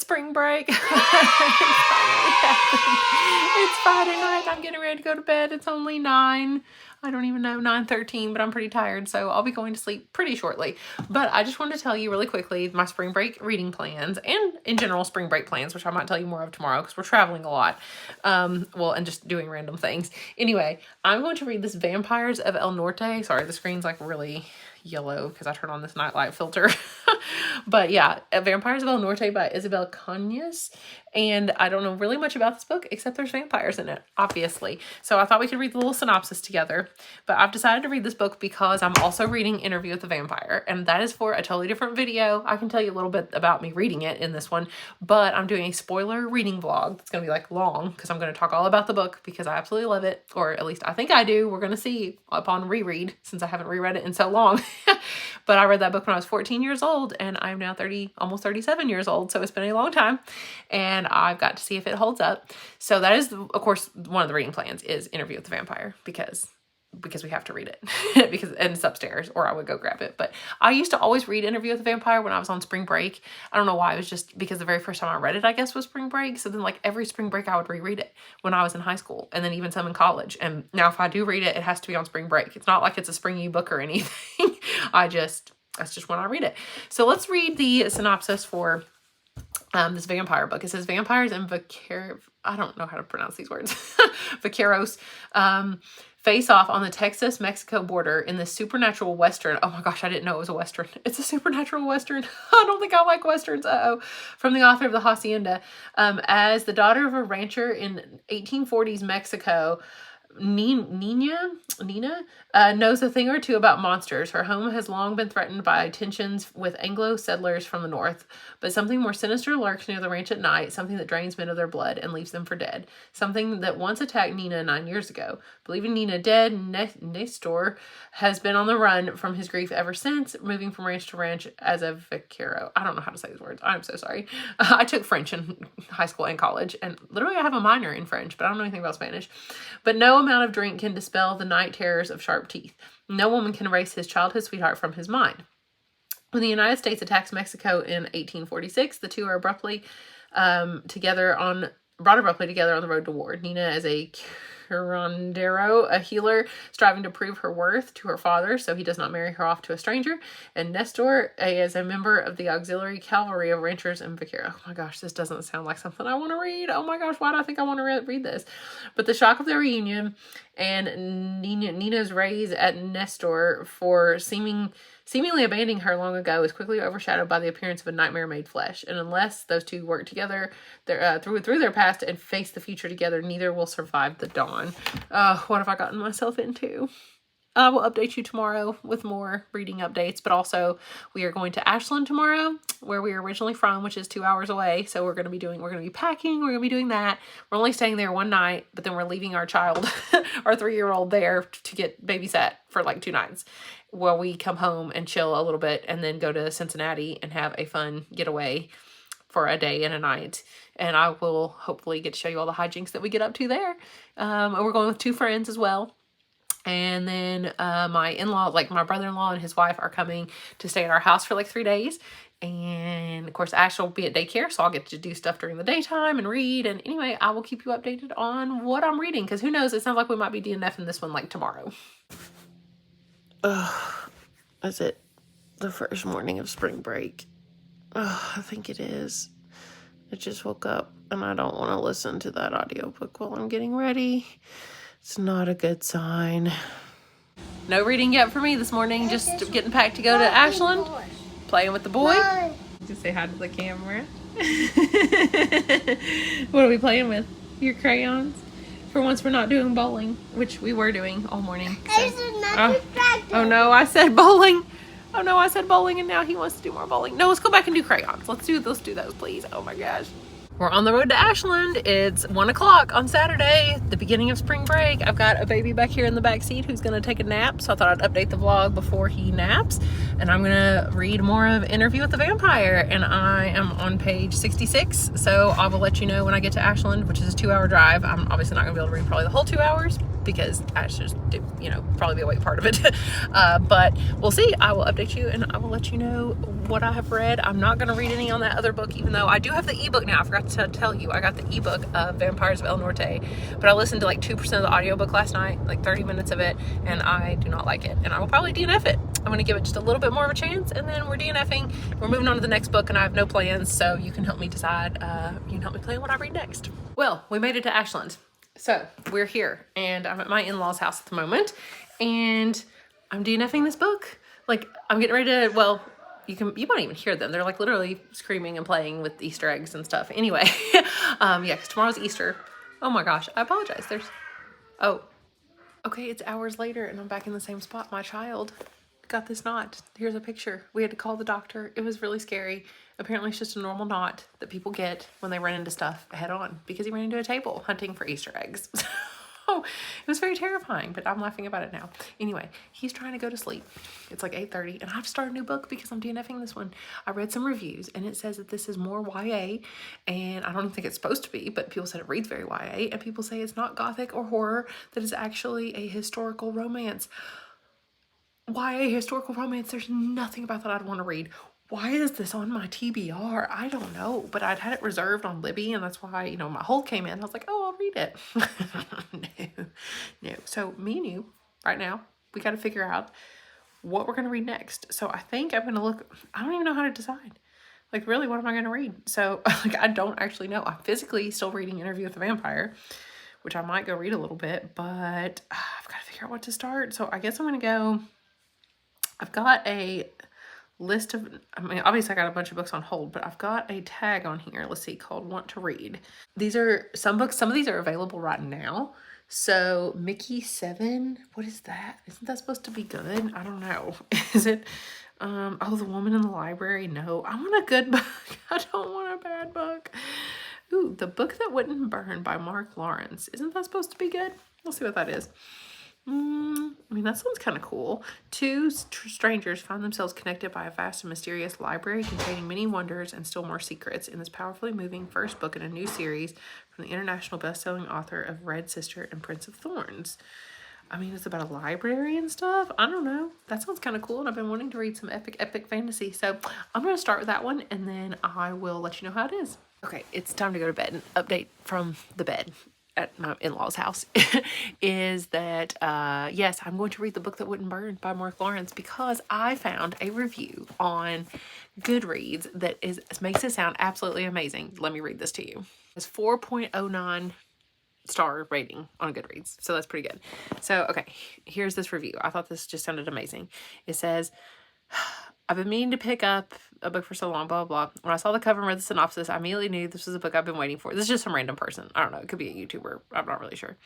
spring break. It's Friday night. I'm getting ready to go to bed. It's only 9. I don't even know, 9:13, but I'm pretty tired, so I'll be going to sleep pretty shortly. But I just wanted to tell you really quickly my spring break reading plans and in general spring break plans, which I might tell you more of tomorrow because we're traveling a lot. And just doing random things. Anyway, I'm going to read this Vampires of El Norte. Sorry, the screen's like really yellow because I turned on this nightlight filter. But yeah, Vampires of El Norte by Isabel Cañas. And I don't know really much about this book except there's vampires in it, obviously. So I thought we could read the little synopsis together. But I've decided to read this book because I'm also reading Interview with the Vampire. And that is for a totally different video. I can tell you a little bit about me reading it in this one. But I'm doing a spoiler reading vlog. It's going to be like long because I'm going to talk all about the book because I absolutely love it. Or at least I think I do. We're going to see upon reread since I haven't reread it in so long. But I read that book when I was 14 years old and I'm now almost 37 years old. So it's been a long time and I've got to see if it holds up. So that is, of course, one of the reading plans is Interview with the Vampire because we have to read it and it's upstairs or I would go grab it. But I used to always read Interview with the Vampire when I was on spring break. I don't know why. It was just because the very first time I read it, I guess, was spring break. So then like every spring break I would reread it when I was in high school and then even some in college. And now if I do read it, it has to be on spring break. It's not like it's a springy book or anything. That's just when I read it. So let's read the synopsis for this vampire book. It says vampires and I don't know how to pronounce these words. Vaqueros face off on the Texas-Mexico border in this supernatural Western. Oh my gosh, I didn't know it was a Western. It's a supernatural Western. I don't think I like Westerns. From the author of The Hacienda. As the daughter of a rancher in 1840s Mexico, Nina knows a thing or two about monsters. Her home has long been threatened by tensions with Anglo settlers from the north, but something more sinister lurks near the ranch at night, something that drains men of their blood and leaves them for dead. Something that once attacked Nina 9 years ago. Believing Nina dead, Nestor has been on the run from his grief ever since, moving from ranch to ranch as a vaquero. I don't know how to say these words. I'm so sorry. I took French in high school and college, and literally I have a minor in French, but I don't know anything about Spanish. But no amount of drink can dispel the night terrors of sharp teeth. No woman can erase his childhood sweetheart from his mind. When the United States attacks Mexico in 1846, the two are brought abruptly together on the road to war. Nina as a curandero, a healer, striving to prove her worth to her father so he does not marry her off to a stranger, and Nestor as a member of the auxiliary cavalry of ranchers and vaqueros. Oh my gosh, this doesn't sound like something I want to read. Oh my gosh, why do I think I want to read this? But the shock of their reunion and Nina's raise at Nestor for seemingly abandoning her long ago is quickly overshadowed by the appearance of a nightmare made flesh. And unless those two work together through their past and face the future together, neither will survive the dawn. What have I gotten myself into? I will update you tomorrow with more reading updates, but also we are going to Ashland tomorrow, where we are originally from, which is 2 hours away. So we're going to be packing. We're going to be doing that. We're only staying there one night, but then we're leaving our child, our 3-year-old there to get babysat for like 2 nights while we come home and chill a little bit and then go to Cincinnati and have a fun getaway for a day and a night. And I will hopefully get to show you all the hijinks that we get up to there. And we're going with 2 friends as well. And then my in-law, like my brother-in-law and his wife are coming to stay at our house for like 3 days. And of course, Ash will be at daycare, so I'll get to do stuff during the daytime and read. And anyway, I will keep you updated on what I'm reading because who knows, it sounds like we might be DNFing this one like tomorrow. Is it the first morning of spring break? I think it is. I just woke up and I don't want to listen to that audiobook while I'm getting ready. It's not a good sign. No reading yet for me this morning. Just getting packed to go to Ashland. Playing with the boy. Just say hi to the camera. What are we playing with? Your crayons? For once we're not doing bowling, which we were doing all morning. So. Oh no, I said bowling. Oh no, I said bowling and now he wants to do more bowling. No, let's go back and do crayons. Let's do those, please. Oh my gosh. We're on the road to Ashland. It's 1 o'clock on Saturday, the beginning of spring break. I've got a baby back here in the back seat who's gonna take a nap, so I thought I'd update the vlog before he naps. And I'm gonna read more of Interview with the Vampire, and I am on page 66, so I will let you know when I get to Ashland, which is a 2-hour drive. I'm obviously not gonna be able to read probably the whole 2 hours, because that's just, you know, probably be a weight part of it. But we'll see. I will update you and I will let you know what I have read. I'm not going to read any on that other book, even though I do have the ebook now. I forgot to tell you, I got the ebook of Vampires of El Norte, but I listened to like 2% of the audiobook last night, like 30 minutes of it, and I do not like it, and I will probably DNF it. I'm going to give it just a little bit more of a chance, and then we're DNFing. We're moving on to the next book, and I have no plans, so you can help me decide. You can help me plan what I read next. Well, we made it to Ashland. So we're here, and I'm at my in-laws' house at the moment, and I'm DNFing this book. Like, I'm getting ready to, well, you might even hear them. They're like literally screaming and playing with Easter eggs and stuff. Anyway, yeah, because tomorrow's Easter. Oh my gosh, I apologize. Oh, okay, it's hours later and I'm back in the same spot. My child got this knot. Here's a picture. We had to call the doctor. It was really scary. Apparently it's just a normal knot that people get when they run into stuff head on, because he ran into a table hunting for Easter eggs. Oh, it was very terrifying, but I'm laughing about it now. Anyway, he's trying to go to sleep. It's like 8:30, and I have to start a new book because I'm DNFing this one. I read some reviews, and it says that this is more YA, and I don't think it's supposed to be, but people said it reads very YA, and people say it's not gothic or horror, that it's actually a historical romance. YA historical romance, there's nothing about that I'd want to read. Why is this on my TBR? I don't know, but I'd had it reserved on Libby, and that's why, you know, my hold came in. I was like, oh, I'll read it. No. So me and you, right now, we got to figure out what we're going to read next. So I think I'm going to look, I don't even know how to decide. Like, really, what am I going to read? So, like, I don't actually know. I'm physically still reading Interview with the Vampire, which I might go read a little bit, but I've got to figure out what to start. So I guess I'm going to go, I've got a list of, I mean, obviously I got a bunch of books on hold, but I've got a tag on here, let's see, called Want to Read. These are some books, some of these are available right now. So Mickey 7, what is that? Isn't that supposed to be good? I don't know. Is it, oh, The Woman in the Library? No, I want a good book. I don't want a bad book. Ooh, The Book That Wouldn't Burn by Mark Lawrence. Isn't that supposed to be good? We'll see what that is. I mean, that sounds kind of cool. Two strangers find themselves connected by a vast and mysterious library containing many wonders and still more secrets in this powerfully moving first book in a new series from the international best-selling author of Red Sister and Prince of Thorns. I mean, it's about a library and stuff. I don't know. That sounds kind of cool, and I've been wanting to read some epic fantasy. So I'm going to start with that one, and then I will let you know how it is. Okay, it's time to go to bed. An update from the bed at my in-laws' house is that, yes, I'm going to read The Book That Wouldn't Burn by Mark Lawrence, because I found a review on Goodreads that makes it sound absolutely amazing. Let me read this to you. It's 4.09 star rating on Goodreads, so that's pretty good. So, okay, here's this review. I thought this just sounded amazing. It says, I've been meaning to pick up a book for so long, blah, blah, blah. When I saw the cover and read the synopsis, I immediately knew this was a book I've been waiting for. This is just some random person. I don't know. It could be a YouTuber. I'm not really sure.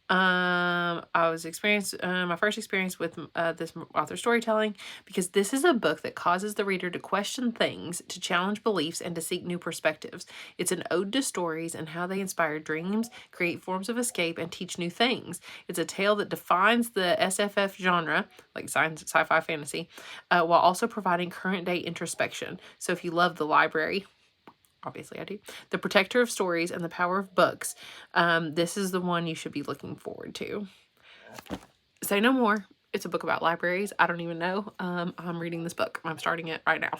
I was my first experience with this author storytelling, because this is a book that causes the reader to question things, to challenge beliefs, and to seek new perspectives. It's an ode to stories and how they inspire dreams, create forms of escape, and teach new things. It's a tale that defines the SFF genre, like sci-fi fantasy, while also providing current-day introspection. So if you love The Library, obviously I do, The Protector of Stories, and The Power of Books, this is the one you should be looking forward to. Say no more. It's a book about libraries. I don't even know. I'm reading this book. I'm starting it right now.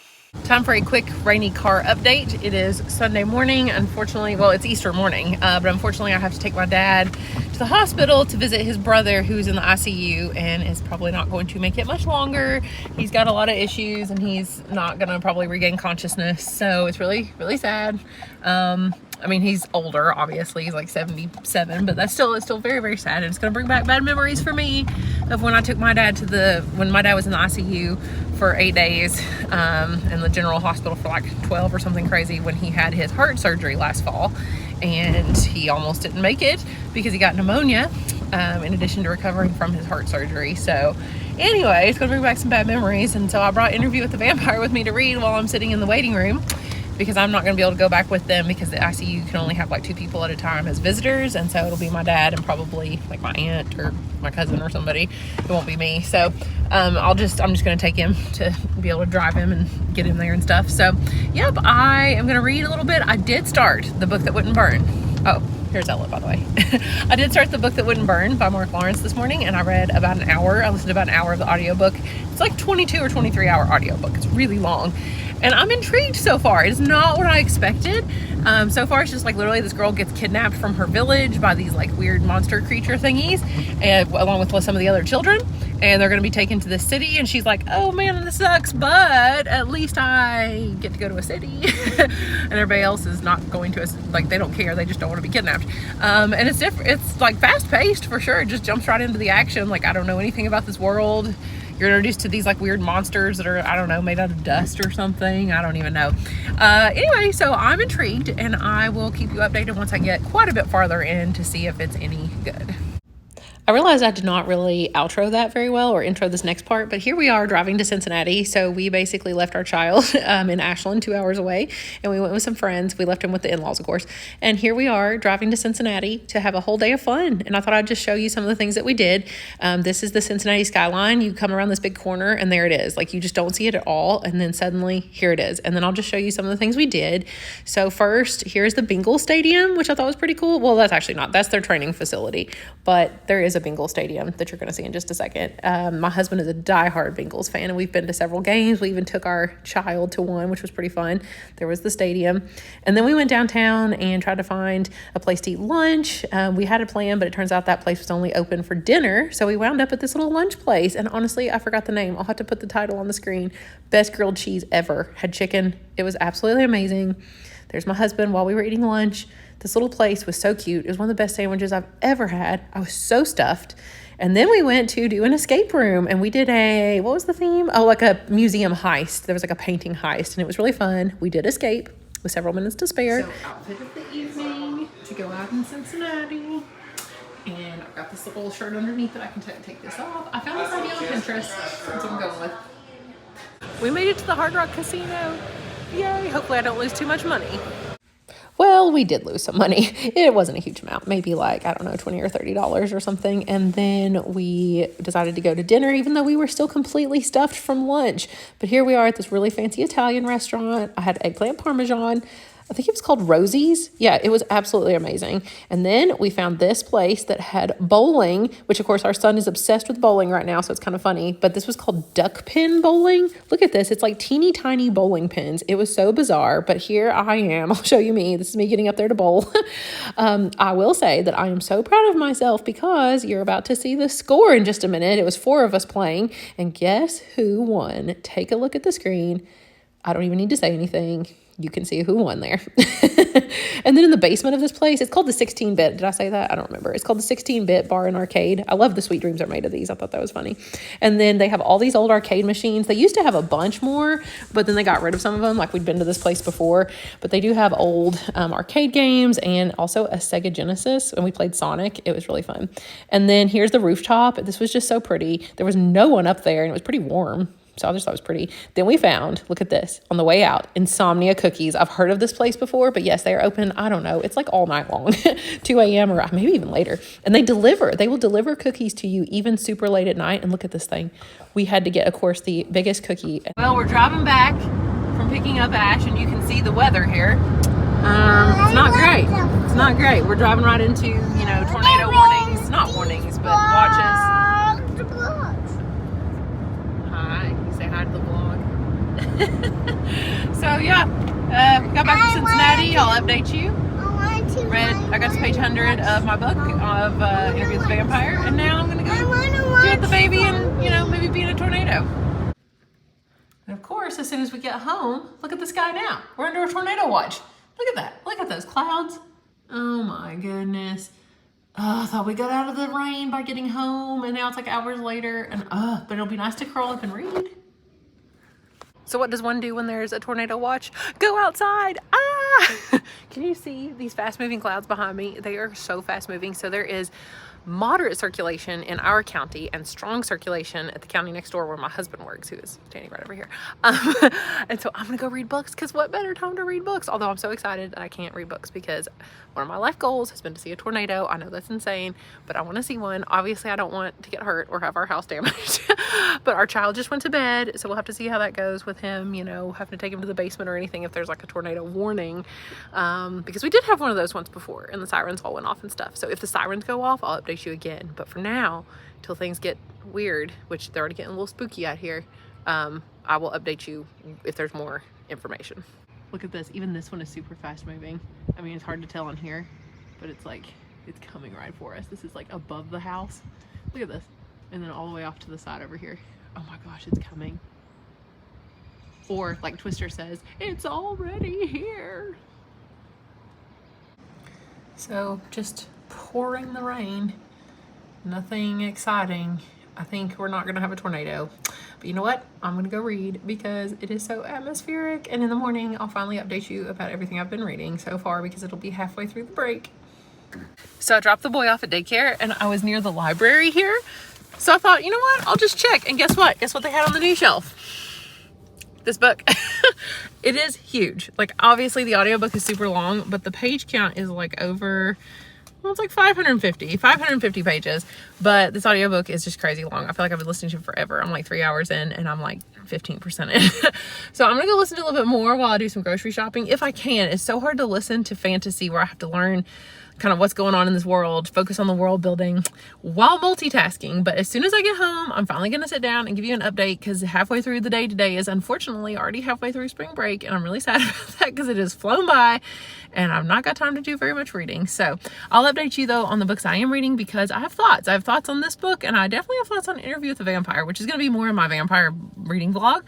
Time for a quick rainy car update. It is Sunday morning. Unfortunately, well, it's Easter morning, but unfortunately I have to take my dad to the hospital to visit his brother, who's in the ICU and is probably not going to make it much longer. He's got a lot of issues and he's not going to probably regain consciousness. So it's really, really sad. I mean, he's older, obviously. He's like 77, but it's still very, very sad. And it's going to bring back bad memories for me of when I took my dad when my dad was in the ICU for 8 days, in the general hospital for like 12 or something crazy, when he had his heart surgery last fall. And he almost didn't make it because he got pneumonia, in addition to recovering from his heart surgery. So anyway, it's going to bring back some bad memories. And so I brought Interview with the Vampire with me to read while I'm sitting in the waiting room, because I'm not going to be able to go back with them, because the ICU can only have like 2 people at a time as visitors. And so it'll be my dad and probably like my aunt or my cousin or somebody. It won't be me. So I'm just going to take him to be able to drive him and get him there and stuff. So yep, I am going to read a little bit. I did start The Book That Wouldn't Burn. Oh, Here's Ella, by the way. I did start The Book That Wouldn't Burn by Mark Lawrence this morning, and I read about an hour. I listened to about an hour of the audiobook. It's like 22 or 23 hour audiobook. It's really long. And I'm intrigued so far. It's not what I expected. So far, it's just like literally this girl gets kidnapped from her village by these like weird monster creature thingies, and along with some of the other children. And they're going to be taken to this city. And she's like, oh man, this sucks, but at least I get to go to a city. And everybody else is not going to, like, they don't care. They just don't want to be kidnapped. And it's different. It's like fast paced for sure. It just jumps right into the action. Like, I don't know anything about this world. You're introduced to these like weird monsters that are, I don't know, made out of dust or something. I don't even know. Anyway, so I'm intrigued, and I will keep you updated once I get quite a bit farther in to see if it's any good. I realized I did not really outro that very well, or intro this next part, but here we are driving to Cincinnati. So we basically left our child in Ashland, 2 hours away, and we went with some friends. We left him with the in-laws, of course. And here we are driving to Cincinnati to have a whole day of fun. And I thought I'd just show you some of the things that we did. This is the Cincinnati skyline. You come around this big corner and there it is. Like, you just don't see it at all. And then suddenly here it is. And then I'll just show you some of the things we did. So first, here's the Bengal Stadium, which I thought was pretty cool. Well, that's actually not. That's their training facility. But there is a Bengal Stadium that you're going to see in just a second. My husband is a diehard Bengals fan, and we've been to several games. We even took our child to one, which was pretty fun. There was the stadium. And then we went downtown and tried to find a place to eat lunch. We had a plan, but it turns out that place was only open for dinner. So we wound up at this little lunch place. And honestly, I forgot the name. I'll have to put the title on the screen. Best grilled cheese ever. Had chicken. It was absolutely amazing. There's my husband while we were eating lunch. This little place was so cute. It was one of the best sandwiches I've ever had. I was so stuffed. And then we went to do an escape room, and we did what was the theme? Oh, like a museum heist. There was like a painting heist, and it was really fun. We did escape with several minutes to spare. So outfit of the evening to go out in Cincinnati. And I've got this little shirt underneath that I can take this off. I found this idea on Pinterest. That's what I'm going with. We made it to the Hard Rock Casino. Yay. Hopefully I don't lose too much money. Well, we did lose some money. It wasn't a huge amount, maybe like, I don't know, $20 or $30 or something. And then we decided to go to dinner, even though we were still completely stuffed from lunch. But here we are at this really fancy Italian restaurant. I had eggplant parmesan. I think it was called Rosie's. Yeah, it was absolutely amazing. And then we found this place that had bowling, which of course our son is obsessed with bowling right now, so it's kind of funny. But this was called duck pin bowling. Look at this. It's like teeny tiny bowling pins. It was so bizarre, but here I am. I'll show you me. This is me getting up there to bowl. I will say that I am so proud of myself because you're about to see the score in just a minute. It was 4 of us playing, and guess who won? Take a look at the screen. I don't even need to say anything. You can see who won there. And then in the basement of this place, it's called the 16-bit. Did I say that? I don't remember. It's called the 16-bit bar and arcade. I love the Sweet Dreams are made of these. I thought that was funny. And then they have all these old arcade machines. They used to have a bunch more, but then they got rid of some of them. Like, we'd been to this place before, but they do have old arcade games and also a Sega Genesis. And we played Sonic. It was really fun. And then here's the rooftop. This was just so pretty. There was no one up there, and it was pretty warm. So I just thought it was pretty. Then we found, look at this, on the way out, Insomnia Cookies. I've heard of this place before, but yes, they are open, I don't know, it's like all night long, 2 a.m. or maybe even later. And they will deliver cookies to you even super late at night. And look at this thing. We had to get, of course, the biggest cookie. Well, we're driving back from picking up Ash, and you can see the weather here. It's not great. It's not great. We're driving right into, tornado warnings. Not warnings, but watches. Hi to the vlog. So yeah, got back from Cincinnati. I'll update you. I got to page 100 of my book of Interview with the Vampire, and now I'm gonna go get the baby and maybe be in a tornado. And of course, as soon as we get home, look at the sky now. We're under a tornado watch. Look at that. Look at those clouds. Oh my goodness. I thought we got out of the rain by getting home, and now it's like hours later. And but it'll be nice to curl up and read. So what does one do when there's a tornado watch? Go outside. Ah! Can you see these fast moving clouds behind me? They are so fast moving. So there is moderate circulation in our county and strong circulation at the county next door where my husband works, who is standing right over here. And so I'm gonna go read books, because what better time to read books? Although I'm so excited that I can't read books, because one of my life goals has been to see a tornado. I know that's insane, but I want to see one. Obviously I don't want to get hurt or have our house damaged. But our child just went to bed, so we'll have to see how that goes with him, you know, having to take him to the basement or anything if there's like a tornado warning. Because we did have one of those once before and the sirens all went off and stuff. So if the sirens go off, I'll update you again. But for now, till things get weird, which they're already getting a little spooky out here, I will update you if there's more information. Look at this. Even this one is super fast moving. I mean, it's hard to tell in here, but it's like, it's coming right for us. This is like above the house. Look at this. And then all the way off to the side over here. Oh my gosh, it's coming. Or like Twister says, it's already here. So just pouring the rain. Nothing exciting. I think we're not gonna have a tornado. But you know what? I'm gonna go read because it is so atmospheric. And in the morning, I'll finally update you about everything I've been reading so far because it'll be halfway through the break. So I dropped the boy off at daycare and I was near the library here. So I thought, you know what? I'll just check. And guess what? Guess what they had on the new shelf? This book. It is huge. Like obviously the audiobook is super long, but the page count is like over, well, it's like 550 pages, but this audiobook is just crazy long. I feel like I've been listening to it forever. I'm like 3 hours in and I'm like 15% in. So I'm gonna go listen to a little bit more while I do some grocery shopping if I can. It's so hard to listen to fantasy where I have to learn kind of what's going on in this world, focus on the world building while multitasking. But as soon as I get home, I'm finally going to sit down and give you an update because halfway through the day today is unfortunately already halfway through spring break. And I'm really sad about that because it has flown by and I've not got time to do very much reading. So I'll update you though on the books I am reading because I have thoughts. I have thoughts on this book and I definitely have thoughts on Interview with the Vampire, which is going to be more of my vampire reading vlog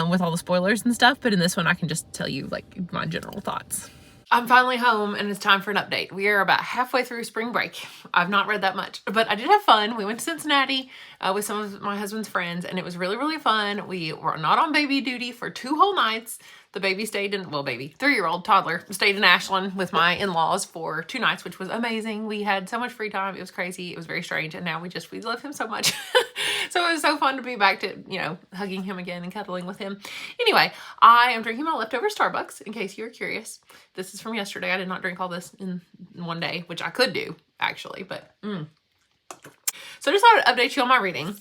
with all the spoilers and stuff. But in this one, I can just tell you like my general thoughts. I'm finally home and it's time for an update. We are about halfway through spring break. I've not read that much, but I did have fun. We went to Cincinnati with some of my husband's friends and it was really, really fun. We were not on baby duty for 2 whole nights. The baby stayed in, well, baby, 3-year-old toddler stayed in Ashland with my in-laws for 2 nights, which was amazing. We had so much free time. It was crazy. It was very strange. And now we love him so much. So it was so fun to be back to, you know, hugging him again and cuddling with him. Anyway, I am drinking my leftover Starbucks in case you're curious. This is from yesterday. I did not drink all this in one day, which I could do actually, but So I just thought I'd update you on my reading.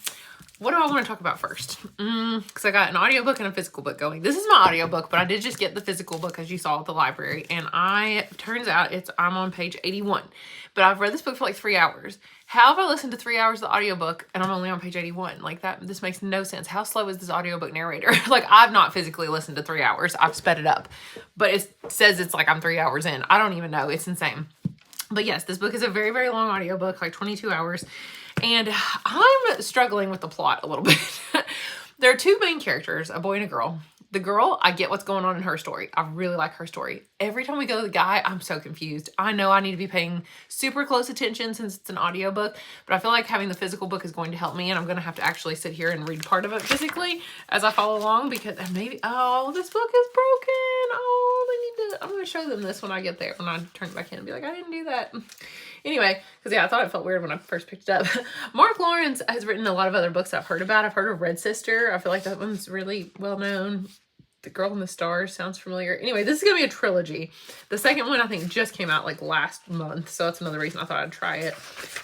What do I want to talk about first? Because I got an audiobook and a physical book going. This is my audiobook, but I did just get the physical book as you saw at the library. And turns out I'm on page 81. But I've read this book for like 3 hours. How have I listened to 3 hours of the audiobook and I'm only on page 81? Like that, this makes no sense. How slow is this audiobook narrator? Like I've not physically listened to 3 hours. I've sped it up. But it says it's like I'm 3 hours in. I don't even know. It's insane. But yes, this book is a very, very long audiobook, like 22 hours. And I'm struggling with the plot a little bit. There are 2 main characters, a boy and a girl. The girl, I get what's going on in her story. I really like her story. Every time we go to the guy, I'm so confused. I know I need to be paying super close attention since it's an audiobook, but I feel like having the physical book is going to help me and I'm going to have to actually sit here and read part of it physically as I follow along because maybe, oh, this book is broken. Oh, I'm going to show them this when I get there, when I turn it back in and be like, I didn't do that. Anyway, because yeah, I thought it felt weird when I first picked it up. Mark Lawrence has written a lot of other books I've heard about. I've heard of Red Sister. I feel like that one's really well known. The Girl in the Stars sounds familiar. Anyway, this is going to be a trilogy. The second one I think just came out like last month. So that's another reason I thought I'd try it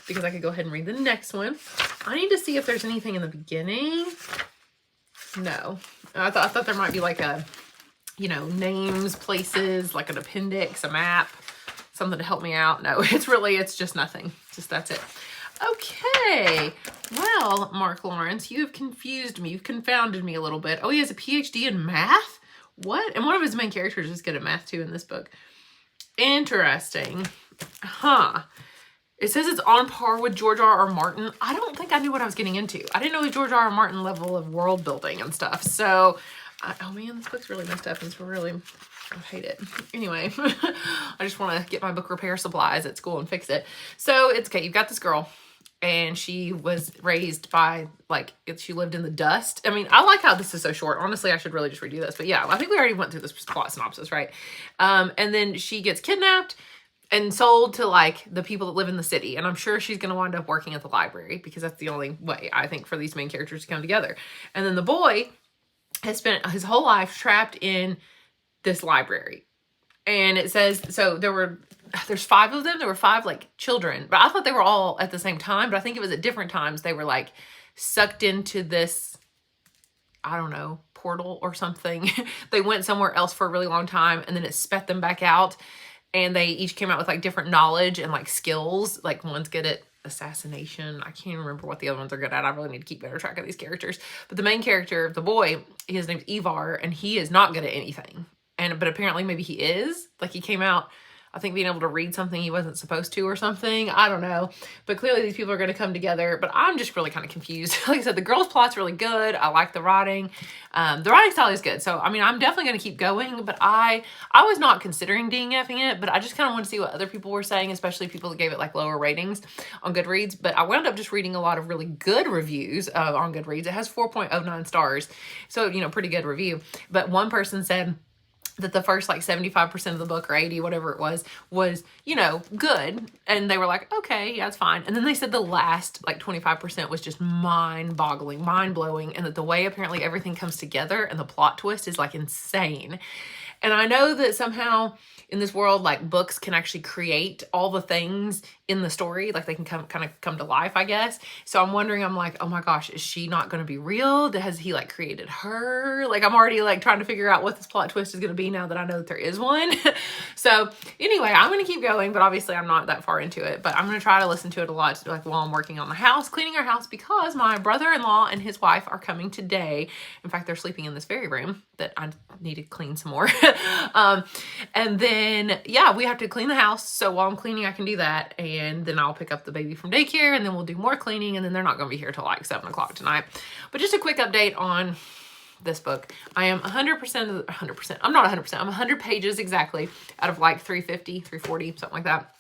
because I could go ahead and read the next one. I need to see if there's anything in the beginning. No. I thought there might be like a, you know, names, places, like an appendix, a map, something to help me out. No, it's just nothing. Just that's it. Okay. Well, Mark Lawrence, you have confused me. You've confounded me a little bit. Oh, he has a PhD in math? What? And one of his main characters is good at math too in this book. Interesting. Huh. It says it's on par with George R.R. Martin. I don't think I knew what I was getting into. I didn't know the George R.R. Martin level of world building and stuff. So, oh man, this book's really messed up and it's really, I hate it. Anyway, I just want to get my book repair supplies at school and fix it. So it's okay. You've got this girl and she was raised by, like, she lived in the dust. I mean, I like how this is so short. Honestly, I should really just redo this. But yeah, I think we already went through this plot synopsis, right? And then she gets kidnapped and sold to, like, the people that live in the city. And I'm sure she's going to wind up working at the library because that's the only way, I think, for these main characters to come together. And then the boy has spent his whole life trapped in this library. And it says, so there's 5 of them. There were 5 like children, but I thought they were all at the same time, but I think it was at different times. They were like sucked into this, I don't know, portal or something. They went somewhere else for a really long time, and then it spat them back out, and they each came out with like different knowledge and like skills. Like one's good at assassination. I can't remember what the other ones are good at. I really need to keep better track of these characters. But the main character, the boy, his name's Ivar, and he is not good at anything. But apparently maybe he is. Like he came out, I think, being able to read something he wasn't supposed to or something. I don't know. But clearly these people are going to come together. But I'm just really kind of confused. Like I said, the girl's plot's really good. I like the writing. The writing style is good. So, I mean, I'm definitely going to keep going. But I was not considering DNFing it. But I just kind of want to see what other people were saying, especially people that gave it like lower ratings on Goodreads. But I wound up just reading a lot of really good reviews on Goodreads. It has 4.09 stars. So, you know, pretty good review. But one person said that the first like 75% of the book, or 80, whatever it was, you know, good. And they were like, okay, yeah, it's fine. And then they said the last like 25% was just mind-boggling, mind-blowing. And that the way apparently everything comes together and the plot twist is like insane. And I know that somehow in this world, like books can actually create all the things in the story. Like they can kind of come to life, I guess. So I'm wondering, I'm like, oh my gosh, is she not going to be real? Has he like created her? Like I'm already like trying to figure out what this plot twist is going to be now that I know that there is one. So anyway, I'm going to keep going, but obviously I'm not that far into it, but I'm going to try to listen to it a lot, like while I'm working on the house, cleaning our house, because my brother-in-law and his wife are coming today. In fact, they're sleeping in this very room that I need to clean some more. And then, yeah, we have to clean the house. So while I'm cleaning, I can do that. And then I'll pick up the baby from daycare, and then we'll do more cleaning. And then they're not going to be here till like 7 o'clock tonight. But just a quick update on this book. I am 100%, I'm not 100%, I'm 100 pages exactly out of like 350, 340, something like that.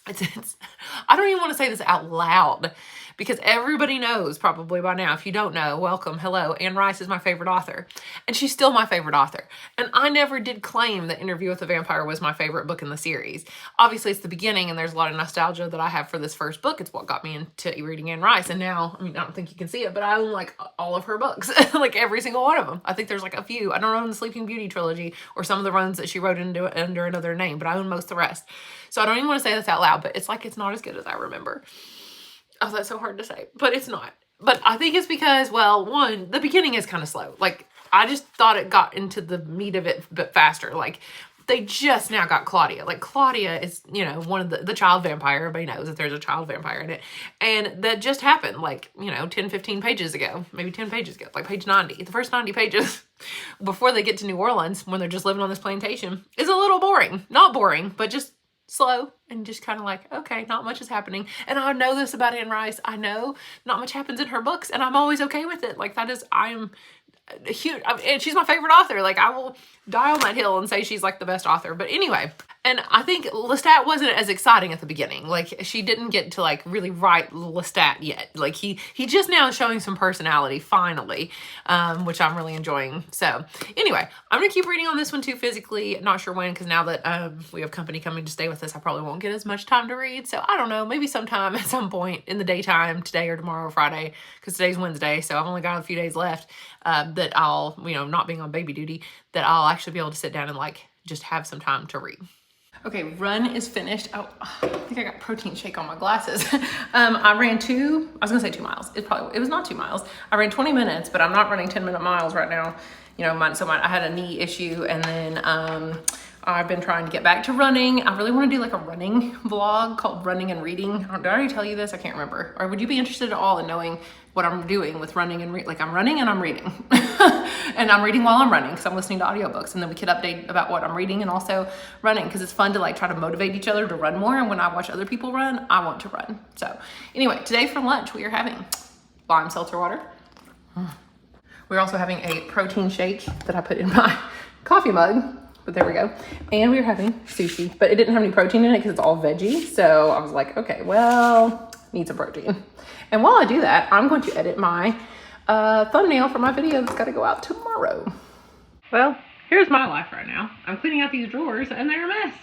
I don't even want to say this out loud because everybody knows probably by now. If you don't know, welcome, hello. Anne Rice is my favorite author, and she's still my favorite author. And I never did claim that Interview with the Vampire was my favorite book in the series. Obviously, it's the beginning, and there's a lot of nostalgia that I have for this first book. It's what got me into reading Anne Rice. And now, I mean, I don't think you can see it, but I own like all of her books, like every single one of them. I think there's like a few. I don't own the Sleeping Beauty trilogy or some of the runs that she wrote under another name, but I own most of the rest. So I don't even want to say this out loud, but it's like it's not as good as I remember. Oh, that's so hard to say, but it's not. But I think it's because, well, one, the beginning is kind of slow. Like, I just thought it got into the meat of it, but faster. Like, they just now got Claudia. Like, Claudia is, you know, one of the child vampire. Everybody knows that there's a child vampire in it. And that just happened, like, you know, 10, 15 pages ago. Maybe 10 pages ago. Like, page 90. The first 90 pages before they get to New Orleans, when they're just living on this plantation, is a little boring. Not boring, but just slow and just kind of like, okay, not much is happening. And I know this about Anne Rice. I know not much happens in her books, and I'm always okay with it. Like, that is, I am huge, and she's my favorite author. Like, I will die on that hill and say she's like the best author. But anyway, and I think Lestat wasn't as exciting at the beginning. Like, she didn't get to like really write Lestat yet. Like, he just now is showing some personality finally, which I'm really enjoying. So anyway, I'm gonna keep reading on this one too physically. Not sure when, because now that we have company coming to stay with us, I probably won't get as much time to read. So I don't know, maybe sometime at some point in the daytime, today or tomorrow or Friday, because today's Wednesday, so I've only got a few days left, that I'll, you know, not being on baby duty, that I'll actually be able to sit down and like just have some time to read. Okay, run is finished. Oh, I think I got protein shake on my glasses. I ran I was gonna say 2 miles. It was not 2 miles. I ran 20 minutes, but I'm not running 10-minute miles right now. You know, I had a knee issue, and then I've been trying to get back to running. I really want to do like a running vlog called Running and Reading. Did I already tell you this? I can't remember. Or would you be interested at all in knowing what I'm doing with running and like I'm running and I'm reading. And I'm reading while I'm running because I'm listening to audiobooks, and then we could update about what I'm reading and also running, because it's fun to like try to motivate each other to run more. And when I watch other people run, I want to run. So anyway, today for lunch, we are having lime seltzer water. We're also having a protein shake that I put in my coffee mug, but there we go. And we were having sushi, but it didn't have any protein in it because it's all veggie. So I was like, okay, well, need some protein. And while I do that, I'm going to edit my thumbnail for my video that's got to go out tomorrow. Well, here's my life right now. I'm cleaning out these drawers and they're a mess.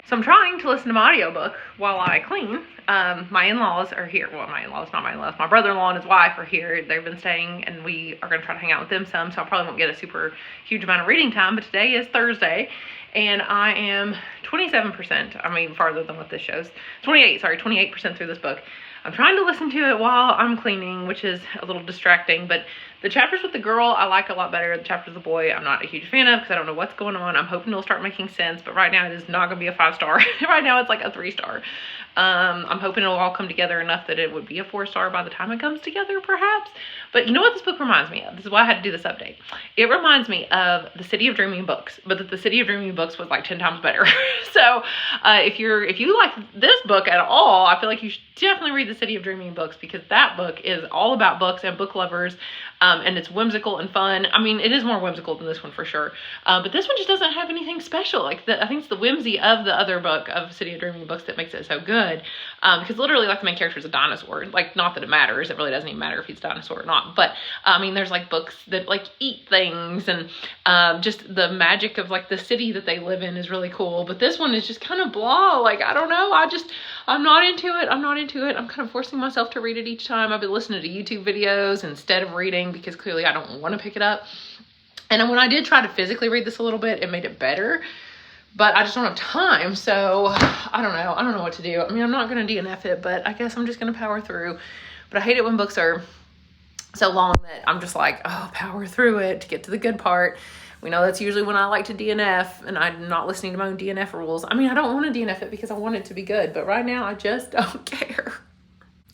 So I'm trying to listen to my audiobook while I clean. My in-laws are here. Well, my in-laws, not my in-laws. My brother-in-law and his wife are here. They've been staying, and we are going to try to hang out with them some, so I probably won't get a super huge amount of reading time, but today is Thursday, and I am 27%. I'm even farther than what this shows. 28% through this book. I'm trying to listen to it while I'm cleaning, which is a little distracting, but the chapters with the girl I like a lot better. The chapters with the boy I'm not a huge fan of because I don't know what's going on. I'm hoping it'll start making sense, but right now it is not going to be a 5-star. Right now it's like a 3-star. I'm hoping it'll all come together enough that it would be a 4-star by the time it comes together, perhaps. But you know what this book reminds me of? This is why I had to do this update. It reminds me of The City of Dreaming books, but that The City of Dreaming books was like 10 times better. So if you like this book at all, I feel like you should definitely read The City of Dreaming books, because that book is all about books and book lovers. And it's whimsical and fun. I mean, it is more whimsical than this one for sure. But this one just doesn't have anything special. Like I think it's the whimsy of the other book of City of Dreaming books that makes it so good. Because literally, like, the main character is a dinosaur. Like, not that it matters. It really doesn't even matter if he's a dinosaur or not. But I mean, there's like books that like eat things, and just the magic of like the city that they live in is really cool. But this one is just kind of blah. Like, I don't know. I'm not into it. I'm not into it. I'm kind of forcing myself to read it each time. I've been listening to YouTube videos instead of reading, because clearly I don't want to pick it up. And when I did try to physically read this a little bit, it made it better, but I just don't have time. So I don't know. I don't know what to do. I mean, I'm not going to DNF it, but I guess I'm just going to power through. But I hate it when books are so long that I'm just like, oh, power through it to get to the good part. We know that's usually when I like to DNF, and I'm not listening to my own DNF rules. I mean, I don't want to DNF it because I want it to be good, but right now I just don't care.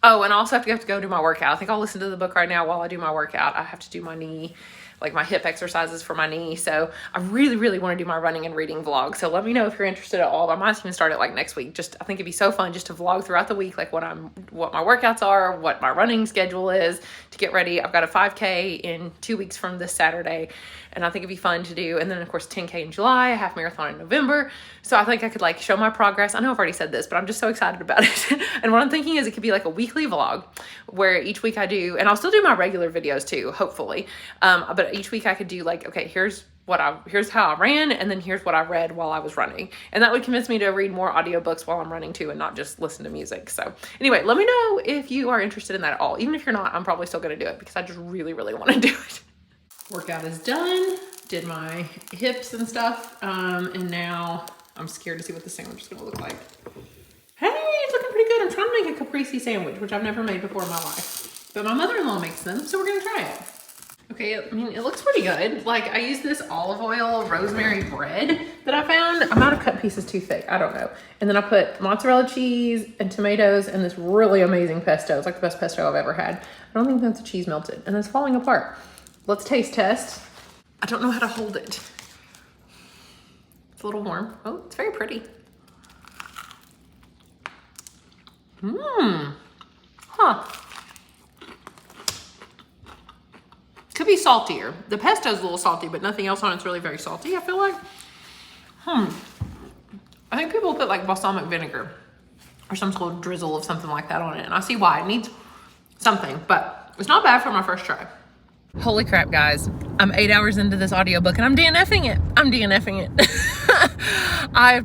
Oh, and I also have to go do my workout. I think I'll listen to the book right now while I do my workout. I have to do my knee, like my hip exercises for my knee. So I really, really want to do my running and reading vlog. So let me know if you're interested at all. I might even start it like next week. I think it'd be so fun just to vlog throughout the week, like what my workouts are, what my running schedule is to get ready. I've got a 5K in 2 weeks from this Saturday, and I think it'd be fun to do. And then of course 10K in July, a half marathon in November. So I think I could like show my progress. I know I've already said this, but I'm just so excited about it. And what I'm thinking is it could be like a weekly vlog where each week I do, and I'll still do my regular videos too, hopefully. But each week I could do like, okay, here's how I ran, and then here's what I read while I was running. And that would convince me to read more audiobooks while I'm running too, and not just listen to music. So anyway, let me know if you are interested in that at all. Even if you're not, I'm probably still going to do it because I just really, really want to do it. Workout is done. Did my hips and stuff. And now I'm scared to see what the sandwich is going to look like. Hey, it's looking pretty good. I'm trying to make a caprese sandwich, which I've never made before in my life. But my mother-in-law makes them, so we're going to try it. Okay, I mean, it looks pretty good. Like, I used this olive oil rosemary bread that I found. I might have cut pieces too thick. I don't know. And then I put mozzarella cheese and tomatoes and this really amazing pesto. It's like the best pesto I've ever had. I don't think that's a cheese melted. And it's falling apart. Let's taste test. I don't know how to hold it. It's a little warm. Oh, it's very pretty. Huh. Could be saltier. The pesto's a little salty, but nothing else on it's really very salty, I feel like. I think people put like balsamic vinegar or some sort of drizzle of something like that on it. And I see why. It needs something, but it's not bad for my first try. Holy crap, guys. I'm 8 hours into this audiobook and I'm DNFing it. I have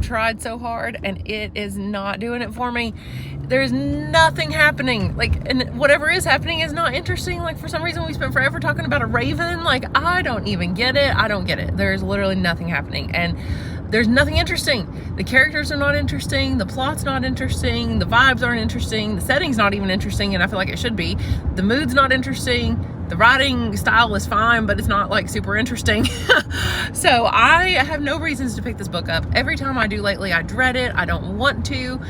tried so hard and it is not doing it for me. There's nothing happening. Like, and whatever is happening is not interesting. Like, for some reason we spent forever talking about a raven. Like, I don't even get it. I don't get it. There's literally nothing happening. And there's nothing interesting. The characters are not interesting. The plot's not interesting. The vibes aren't interesting. The setting's not even interesting, and I feel like it should be. The mood's not interesting. The writing style is fine, but it's not like super interesting. So I have no reasons to pick this book up. Every time I do lately, I dread it. I don't want to.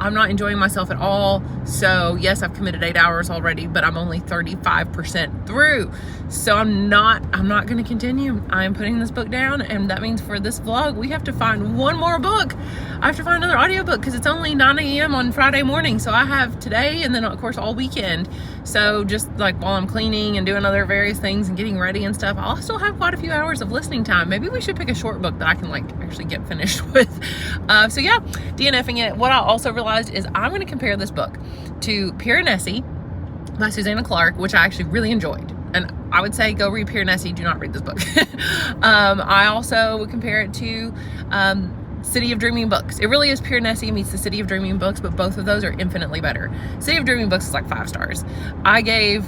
I'm not enjoying myself at all. So yes, I've committed 8 hours already, but I'm only 35% through. So I'm not going to continue. I'm putting this book down, and that means for this vlog, we have to find one more book. I have to find another audiobook because it's only 9 a.m. on Friday morning. So I have today and then of course all weekend. So just like while I'm cleaning and doing other various things and getting ready and stuff, I'll still have quite a few hours of listening time. Maybe we should pick a short book that I can like actually get finished with. So yeah, DNFing it. What I also realized is I'm going to compare this book to Piranesi by Susanna Clarke, which I actually really enjoyed. And I would say go read Piranesi, do not read this book. I also would compare it to City of Dreaming books. It really is Pure Nessie meets the City of Dreaming books, but both of those are infinitely better. City of Dreaming books is like 5 stars. I gave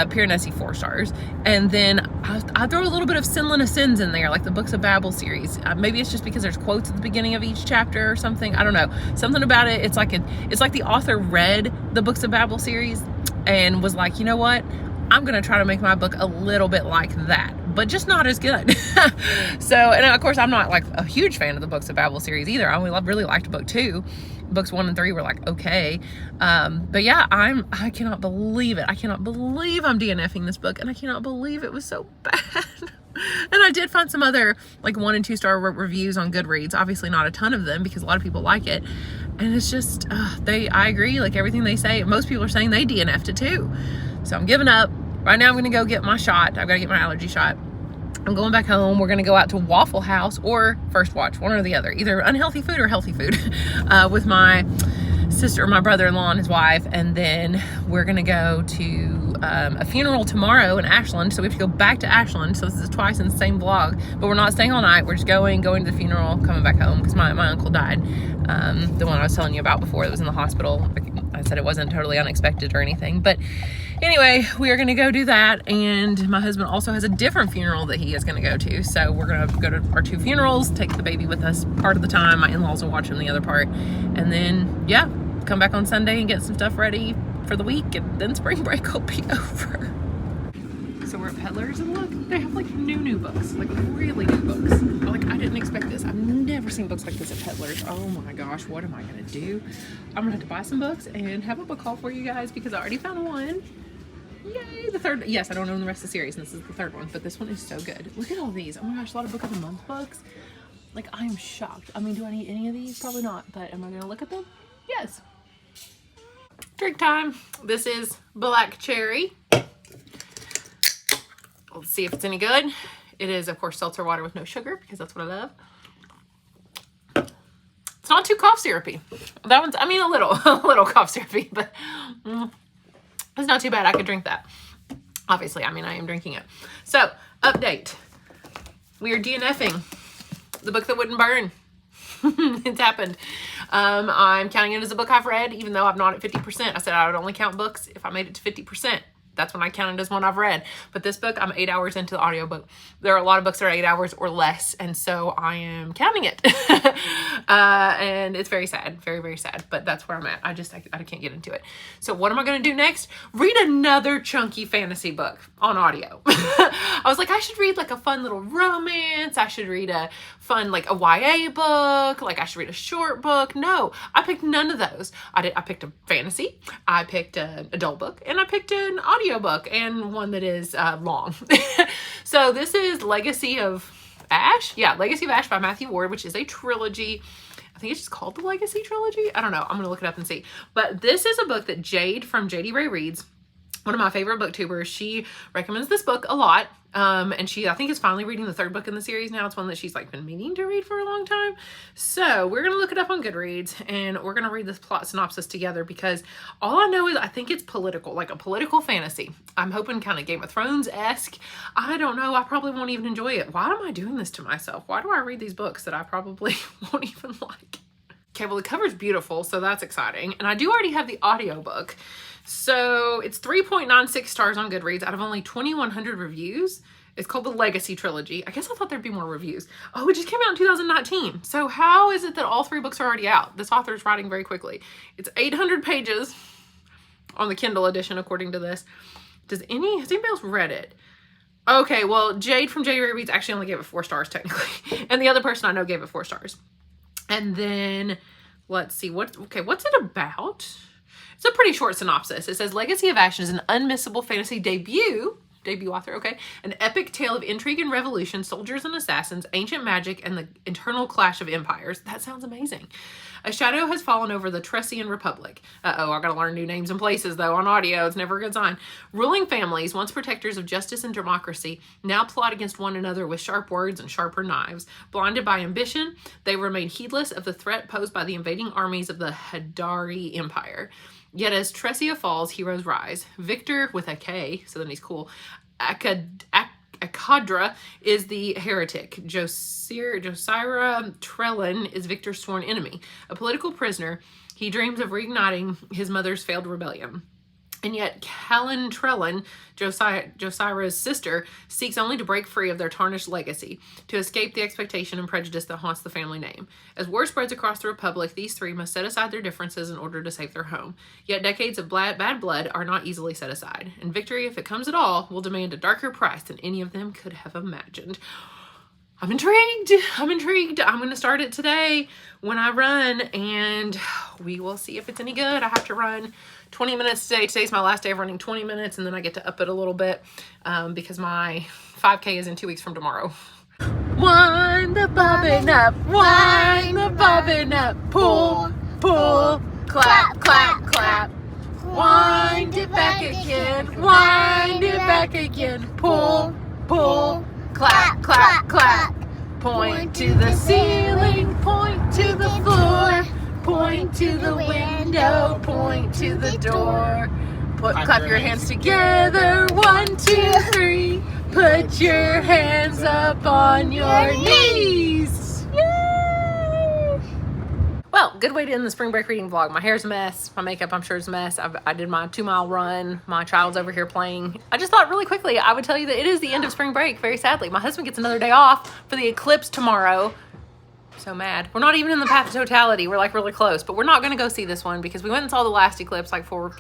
Pure Nessie 4 stars. And then I throw a little bit of Sinlin of Sins in there, like the Books of Babel series. Maybe it's just because there's quotes at the beginning of each chapter or something. I don't know. Something about it. It's like the author read the Books of Babel series and was like, you know what? I'm going to try to make my book a little bit like that, but just not as good. So, and of course, I'm not like a huge fan of the Books of Babel series either. I only really liked book 2. Books 1 and 3 were like, okay. But yeah, I cannot believe it. I cannot believe I'm DNFing this book, and I cannot believe it was so bad. And I did find some other like 1 and 2 star reviews on Goodreads. Obviously not a ton of them because a lot of people like it. And it's just, I agree, like everything they say, most people are saying they DNF'd it too. So I'm giving up. Right now I'm going to go get my shot. I've got to get my allergy shot. I'm going back home. We're going to go out to Waffle House or First Watch, one or the other. Either unhealthy food or healthy food with my sister, my brother-in-law and his wife. And then we're going to go to a funeral tomorrow in Ashland. So we have to go back to Ashland. So this is twice in the same vlog. But we're not staying all night. We're just going to the funeral, coming back home because my uncle died. The one I was telling you about before that was in the hospital. I said it wasn't totally unexpected or anything. But anyway, we are going to go do that. And my husband also has a different funeral that he is going to go to. So we're going to go to our 2 funerals, take the baby with us part of the time. My in-laws will watch him the other part. And then, yeah, come back on Sunday and get some stuff ready for the week. And then spring break will be over. So we're at Peddlers and look, they have like new books, like really new books. Like I didn't expect this. I've never seen books like this at Peddlers. Oh my gosh, what am I gonna do? I'm gonna have to buy some books and have a book haul for you guys because I already found one. Yay, the third. Yes, I don't own the rest of the series and this is the 3rd one, but this one is so good. Look at all these. Oh my gosh, a lot of Book of the Month books. Like I am shocked. I mean, do I need any of these? Probably not, but am I gonna look at them? Yes. Drink time. This is Black Cherry. Let's see if it's any good. It is, of course, seltzer water with no sugar because that's what I love. It's not too cough syrupy. That one's, I mean, a little cough syrupy, but it's not too bad. I could drink that. Obviously, I mean, I am drinking it. So, update. We are DNFing the book that wouldn't burn. It's happened. I'm counting it as a book I've read, even though I'm not at 50%. I said I would only count books if I made it to 50%. That's when I counted as one I've read. But this book, I'm 8 hours into the audiobook. There are a lot of books that are 8 hours or less, and so I am counting it. And it's very sad, very, very sad, but that's where I'm at. I can't get into it. So what am I going to do next? Read another chunky fantasy book on audio. I was like, I should read like a fun little romance. I should read a fun, like a YA book. Like I should read a short book. No, I picked none of those. I picked a fantasy. I picked an adult book, and I picked an audiobook and one that is long. So this is Legacy of Ash. Yeah, Legacy of Ash by Matthew Ward, which is a trilogy. I think it's just called the Legacy Trilogy. I don't know. I'm going to look it up and see. But this is a book that Jade from JD Ray Reads, one of my favorite booktubers, she recommends this book a lot. And she, I think, is finally reading the 3rd book in the series now. It's one that she's like been meaning to read for a long time. So we're going to look it up on Goodreads and we're going to read this plot synopsis together because all I know is I think it's political, like a political fantasy. I'm hoping kind of Game of Thrones-esque. I don't know. I probably won't even enjoy it. Why am I doing this to myself? Why do I read these books that I probably won't even like? Okay, well, the cover's beautiful, so that's exciting. And I do already have the audiobook. So it's 3.96 stars on Goodreads out of only 2,100 reviews. It's called the Legacy Trilogy. I guess I thought there'd be more reviews. Oh, it just came out in 2019. So how is it that all 3 books are already out? This author is writing very quickly. It's 800 pages on the Kindle edition, according to this. Has anybody else read it? Okay, well, Jade from Jade Reads actually only gave it 4 stars technically. And the other person I know gave it 4 stars. And then, let's see, what's it about? It's a pretty short synopsis. It says, Legacy of Ash is an unmissable fantasy debut author, okay? An epic tale of intrigue and revolution, soldiers and assassins, ancient magic, and the eternal clash of empires. That sounds amazing. A shadow has fallen over the Tressian Republic. Uh-oh, I gotta learn new names and places, though, on audio. It's never a good sign. Ruling families, once protectors of justice and democracy, now plot against one another with sharp words and sharper knives. Blinded by ambition, they remain heedless of the threat posed by the invading armies of the Hadari Empire. Yet as Tressia falls, heroes rise. Victor, with a K, so then he's cool, Akadra is the heretic. Josira Trellin is Victor's sworn enemy. A political prisoner, he dreams of reigniting his mother's failed rebellion. And yet Callan Trellin, Josira's sister, seeks only to break free of their tarnished legacy, to escape the expectation and prejudice that haunts the family name. As war spreads across the Republic, these three must set aside their differences in order to save their home. Yet decades of bad blood are not easily set aside, and victory, if it comes at all, will demand a darker price than any of them could have imagined. I'm intrigued. I'm going to start it today when I run, and we will see if it's any good. I have to run 20 minutes today. Today's my last day of running 20 minutes, and then I get to up it a little bit because my 5K is in 2 weeks from tomorrow. Wind the bobbin up, wind the bobbin up, pull, pull, clap, clap, clap. Wind it back again, wind it back again, pull, pull, clap, clap, clap. Point to the ceiling, point to the floor, point to the window, point to the door. Clap your hands together, 1, 2, 3. Put your hands up on your knees. Yay! Well, good way to end the spring break reading vlog. My hair's a mess. My makeup, I'm sure, is a mess. I did my 2-mile run. My child's over here playing. I just thought really quickly I would tell you that it is the end of spring break, very sadly. My husband gets another day off for the eclipse tomorrow. So mad. We're not even in the path of totality. We're like really close, but we're not going to go see this one because we went and saw the last eclipse like 4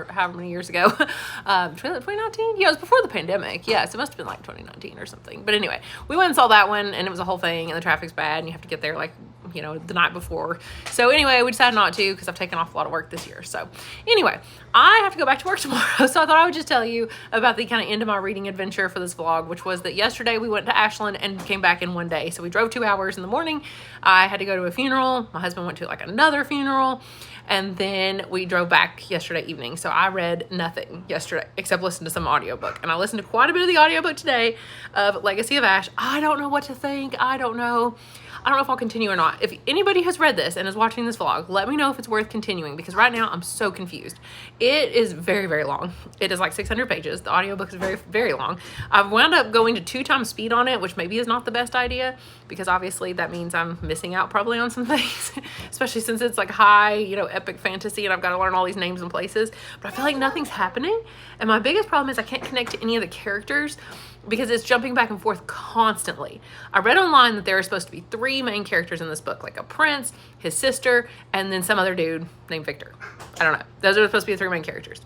however many years ago. 2019? Yeah, it was before the pandemic. Yes, it must have been like 2019 or something. But anyway, we went and saw that one, and it was a whole thing, and the traffic's bad, and you have to get there like, you know, the night before. So anyway, we decided not to because I've taken off a lot of work this year. So anyway, I have to go back to work tomorrow. So I thought I would just tell you about the kind of end of my reading adventure for this vlog, which was that yesterday we went to Ashland and came back in one day. So we drove 2 hours in the morning. I had to go to a funeral. My husband went to like another funeral. And then we drove back yesterday evening. So I read nothing yesterday except listen to some audiobook. And I listened to quite a bit of the audiobook today of Legacy of Ash. I don't know what to think. I don't know if I'll continue or not. If anybody has read this and is watching this vlog, let me know if it's worth continuing because right now I'm so confused. It is very, very long. It is like 600 pages. The audiobook is very, very long. I've wound up going to 2 times speed on it, which maybe is not the best idea because obviously that means I'm missing out probably on some things, especially since it's like high, you know, epic fantasy and I've got to learn all these names and places, but I feel like nothing's happening. And my biggest problem is I can't connect to any of the characters because it's jumping back and forth constantly. I read online that there are supposed to be 3 main characters in this book, like a prince, his sister, and then some other dude named Victor. I don't know. Those are supposed to be the 3 main characters.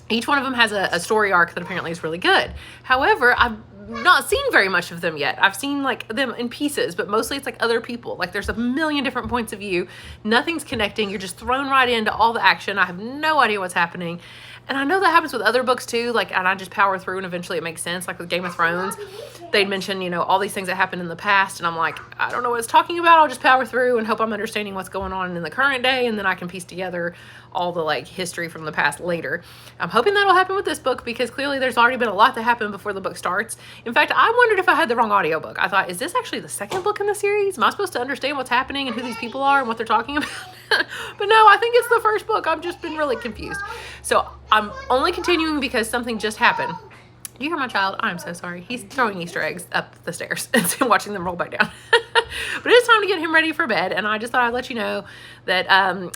Each one of them has a story arc that apparently is really good. However, I've not seen very much of them yet. I've seen like them in pieces, but mostly it's like other people. Like there's a million different points of view. Nothing's connecting. You're just thrown right into all the action. I have no idea what's happening. And I know that happens with other books too, like, and I just power through and eventually it makes sense. Like with Game of Thrones, they'd mention, you know, all these things that happened in the past. And I'm like, I don't know what it's talking about. I'll just power through and hope I'm understanding what's going on in the current day. And then I can piece together all the like history from the past later. I'm hoping that'll happen with this book because clearly there's already been a lot that happened before the book starts. In fact, I wondered if I had the wrong audiobook. I thought, is this actually the second book in the series? Am I supposed to understand what's happening and who these people are and what they're talking about? But no, I think it's the first book. I've just been really confused. So I'm only continuing because something just happened. You hear my child? I'm so sorry. He's throwing Easter eggs up the stairs and watching them roll back down. But it's time to get him ready for bed. And I just thought I'd let you know that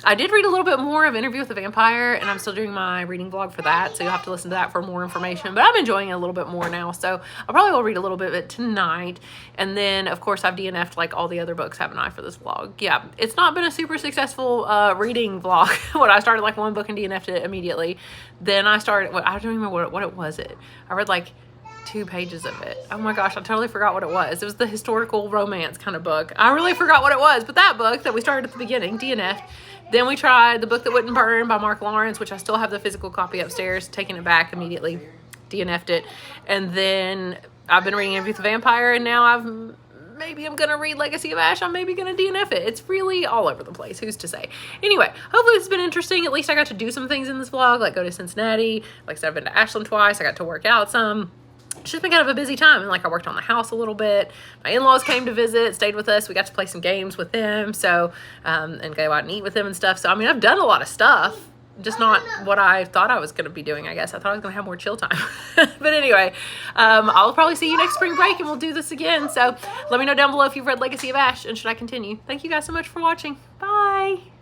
I did read a little bit more of Interview with the Vampire, and I'm still doing my reading vlog for that. So you'll have to listen to that for more information. But I'm enjoying it a little bit more now. So I probably will read a little bit of it tonight. And then, of course, I've DNF'd like all the other books, haven't I, for this vlog? Yeah, it's not been a super successful reading vlog. When I started like one book and DNF'd it immediately. Then I started, I don't remember what it was. I read like 2 pages of it. Oh my gosh, I totally forgot what it was. It was the historical romance kind of book. I really forgot what it was, but that book that we started at the beginning, DNF. Then we tried The Book That Wouldn't Burn by Mark Lawrence, which I still have the physical copy upstairs, taking it back immediately, DNF'd it. And then I've been reading Interview with the Vampire, and now maybe I'm gonna read Legacy of Ash. I'm maybe gonna DNF it. It's really all over the place. Who's to say? Anyway, hopefully it's been interesting. At least I got to do some things in this vlog, like go to Cincinnati. Like I said, I've been to Ashland twice. I got to work out some. It's just been kind of a busy time, and like I worked on the house a little bit. My in-laws came to visit, stayed with us. We got to play some games with them, so and go out and eat with them and stuff. So I mean, I've done a lot of stuff, just not what I thought I was going to be doing, I guess. I thought I was going to have more chill time. But anyway, I'll probably see you next spring break and we'll do this again. So let me know down below if you've read Legacy of Ash and should I continue. Thank you guys so much for watching. Bye.